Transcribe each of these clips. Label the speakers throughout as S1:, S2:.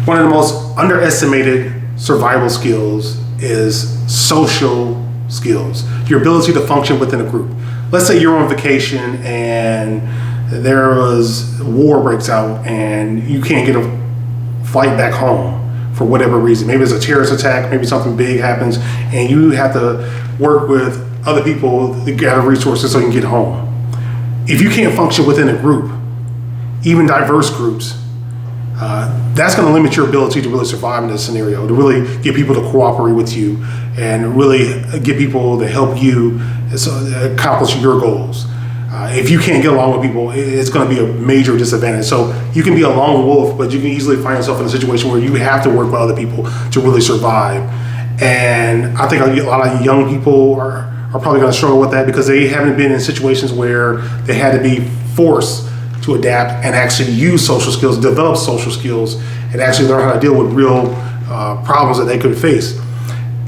S1: One of the most underestimated survival skills is social skills, your ability to function within a group. Let's say you're on vacation and there was war breaks out and you can't get a flight back home for whatever reason. Maybe it's a terrorist attack, maybe something big happens, and you have to work with other people to gather resources so you can get home. If you can't function within a group, even diverse groups, that's going to limit your ability to really survive in this scenario, to really get people to cooperate with you and really get people to help you accomplish your goals. If you can't get along with people, it's going to be a major disadvantage. So you can be a lone wolf, but you can easily find yourself in a situation where you have to work with other people to really survive. And I think a lot of young people are probably going to struggle with that because they haven't been in situations where they had to be forced to adapt and actually use social skills, develop social skills, and actually learn how to deal with real problems that they could face.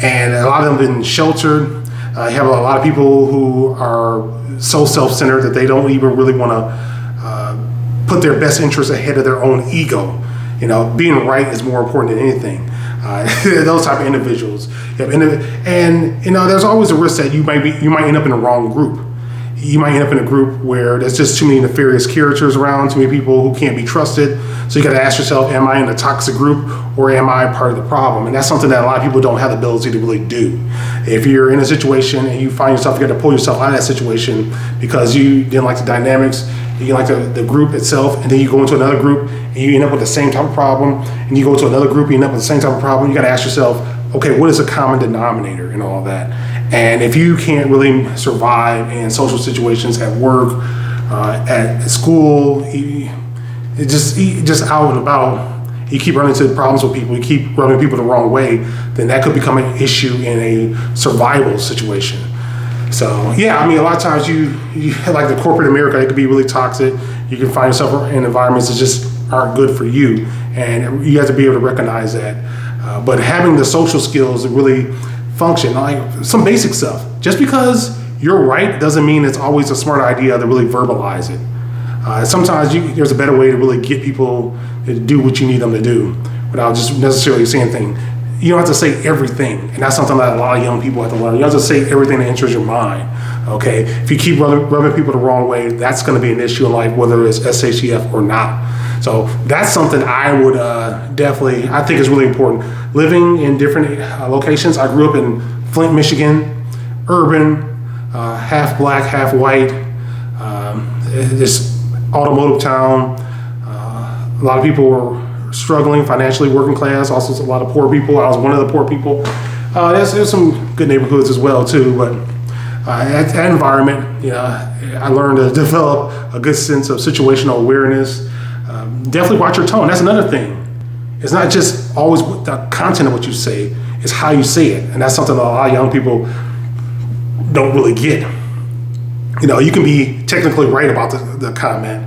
S1: And a lot of them have been sheltered. You have a lot of people who are so self-centered that they don't even really want to put their best interests ahead of their own ego. You know, being right is more important than anything. Those type of individuals. And you know, there's always a risk that you might end up in the wrong group. You might end up in a group where there's just too many nefarious characters around, too many people who can't be trusted. So you got to ask yourself, am I in a toxic group or am I part of the problem? And that's something that a lot of people don't have the ability to really do. If you're in a situation and you find yourself, you got to pull yourself out of that situation because you didn't like the dynamics, you like the group itself, and then you go into another group and you end up with the same type of problem, and you go to another group, you end up with the same type of problem. You got to ask yourself, okay, what is a common denominator in all that? And if you can't really survive in social situations at work, at school, just out and about, you keep running into problems with people, you keep rubbing people the wrong way, then that could become an issue in a survival situation. So yeah, I mean, a lot of times you like the corporate America, it could be really toxic. You can find yourself in environments that just aren't good for you, and you have to be able to recognize that. But having the social skills to really function, like some basic stuff. Just because you're right doesn't mean it's always a smart idea to really verbalize it. Sometimes there's a better way to really get people to do what you need them to do without just necessarily saying anything. You don't have to say everything, and that's something that a lot of young people have to learn. You don't have to say everything that enters your mind, okay? If you keep rubbing people the wrong way, that's gonna be an issue in life, whether it's SHTF or not. So that's something I would definitely, I think is really important. Living in different locations, I grew up in Flint, Michigan, urban, half black, half white, this automotive town. A lot of people were struggling financially, working class, also a lot of poor people. I was one of the poor people. There's some good neighborhoods as well too, but that environment, you know, I learned to develop a good sense of situational awareness. Definitely watch your tone. That's another thing. It's not just always the content of what you say, it's how you say it. And that's something that a lot of young people don't really get. You know, you can be technically right about the comment,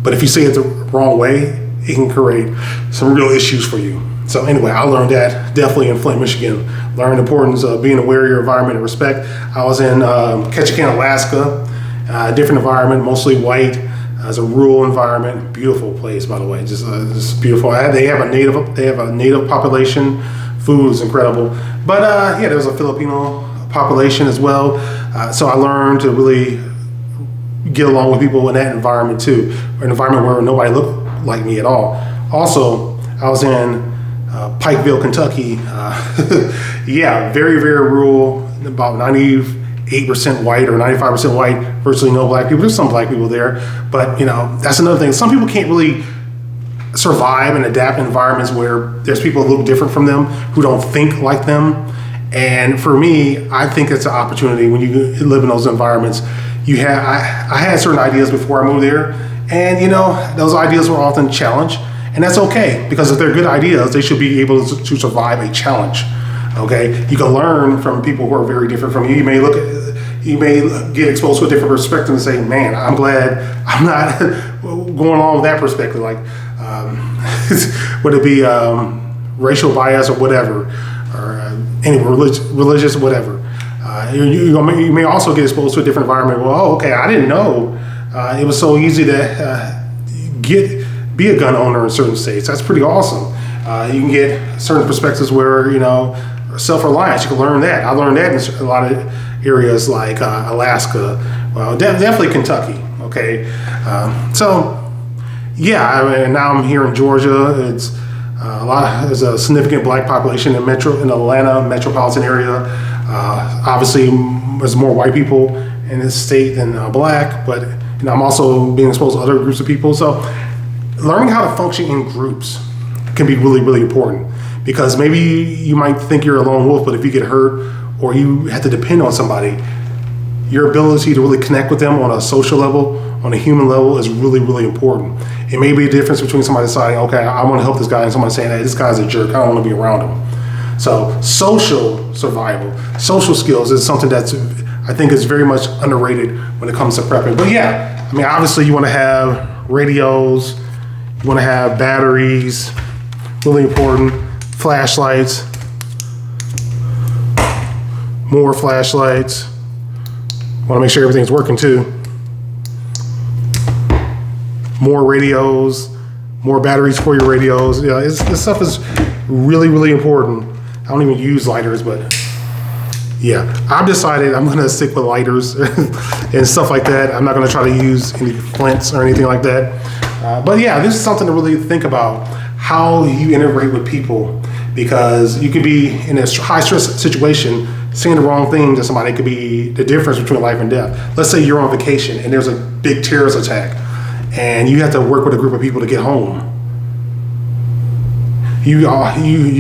S1: but if you say it the wrong way, it can create some real issues for you. So anyway, I learned that definitely in Flint, Michigan. Learned the importance of being aware of your environment and respect. I was in Ketchikan, Alaska, different environment, mostly white. It's a rural environment, beautiful place, by the way, just beautiful. They have a native population. Food is incredible, but yeah, there's a Filipino population as well. So I learned to really get along with people in that environment too, an environment where nobody looked like me at all. Also, I was in Pikeville, Kentucky. Yeah, very, very rural, about 98% white or 95% white, virtually no black people. There's some black people there, but you know, that's another thing. Some people can't really survive and adapt in environments where there's people a little different from them who don't think like them. And for me, I think it's an opportunity when you live in those environments. I had certain ideas before I moved there, and you know, those ideas were often challenged, and that's okay, because if they're good ideas, they should be able to survive a challenge. Okay, you can learn from people who are very different from you. You may get exposed to a different perspective and say, "Man, I'm glad I'm not going along with that perspective." Like, would it be racial bias or whatever, or any religious whatever? You may also get exposed to a different environment. Well, oh, okay, I didn't know it was so easy to be a gun owner in certain states. That's pretty awesome. You can get certain perspectives where, self-reliance, you can learn that. I learned that in a lot of areas like Alaska, well, definitely Kentucky, okay? Now I'm here in Georgia. It's there's a significant black population in Atlanta metropolitan area. Obviously, there's more white people in this state than black, but I'm also being exposed to other groups of people. So learning how to function in groups can be really, really important, because maybe you might think you're a lone wolf, but if you get hurt or you have to depend on somebody, your ability to really connect with them on a social level, on a human level, is really, really important. It may be a difference between somebody deciding, okay, I want to help this guy, and somebody saying, hey, this guy's a jerk, I don't want to be around him. So social survival, social skills is something that's, I think, is very much underrated when it comes to prepping. But yeah, obviously you want to have radios, you want to have batteries, really important, flashlights, more flashlights. Want to make sure everything's working too. More radios, more batteries for your radios. Yeah, this stuff is really, really important. I don't even use lighters, but yeah, I've decided I'm gonna stick with lighters and stuff like that. I'm not gonna try to use any flints or anything like that. But yeah, this is something to really think about, how you integrate with people, because you could be in a high stress situation, saying the wrong thing to somebody could be the difference between life and death. Let's say you're on vacation and there's a big terrorist attack and you have to work with a group of people to get home. You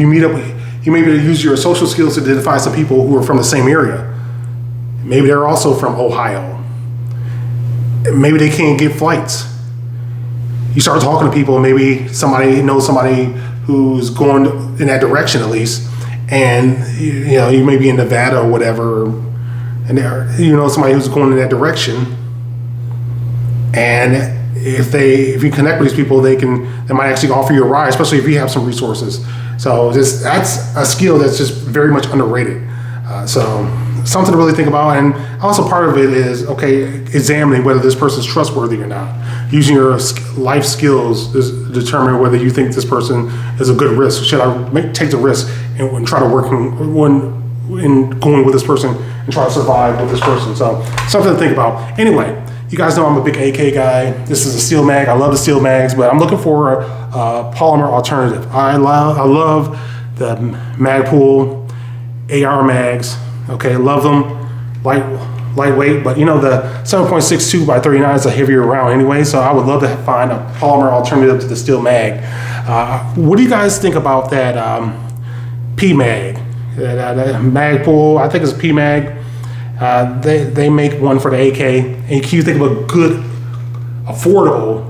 S1: meet up, you maybe use your social skills to identify some people who are from the same area. Maybe they're also from Ohio. Maybe they can't get flights. You start talking to people, maybe somebody knows somebody who's going in that direction at least, and you may be in Nevada or whatever, and somebody who's going in that direction, and if you connect with these people, they might actually offer you a ride, especially if you have some resources. So that's a skill that's just very much underrated. So something to really think about. And also part of it is, examining whether this person's trustworthy or not. Using your life skills to determine whether you think this person is a good risk. Should I take the risk and try to work in going with this person and try to survive with this person? So something to think about. Anyway, you guys know I'm a big AK guy. This is a steel mag. I love the steel mags, but I'm looking for a polymer alternative. I love the Magpul AR mags. Okay, love them. Lightweight, but the 7.62 by 39 is a heavier round anyway, so I would love to find a polymer alternative to the steel mag. What do you guys think about that P-Mag? That Magpul, I think it's P-Mag. They make one for the AK, and can you think of a good, affordable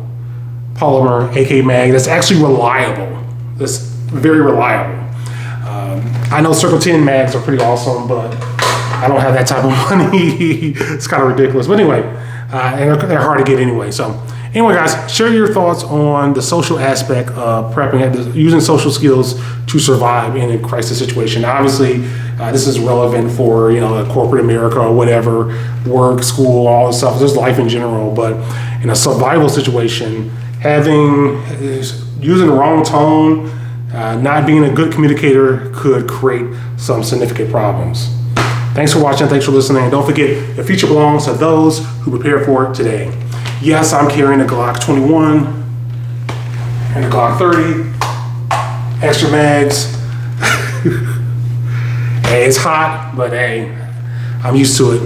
S1: polymer AK mag that's actually reliable, that's very reliable? I know Circle 10 mags are pretty awesome, but I don't have that type of money. It's kind of ridiculous. But anyway, and they're hard to get anyway. So anyway, guys, share your thoughts on the social aspect of prepping, using social skills to survive in a crisis situation. Now, obviously, this is relevant for corporate America or whatever, work, school, all this stuff. There's life in general. But in a survival situation, using the wrong tone, not being a good communicator could create some significant problems. Thanks for watching. Thanks for listening. And don't forget, the future belongs to those who prepare for it today. Yes, I'm carrying a Glock 21 and a Glock 30, extra mags. Hey, it's hot, but hey, I'm used to it.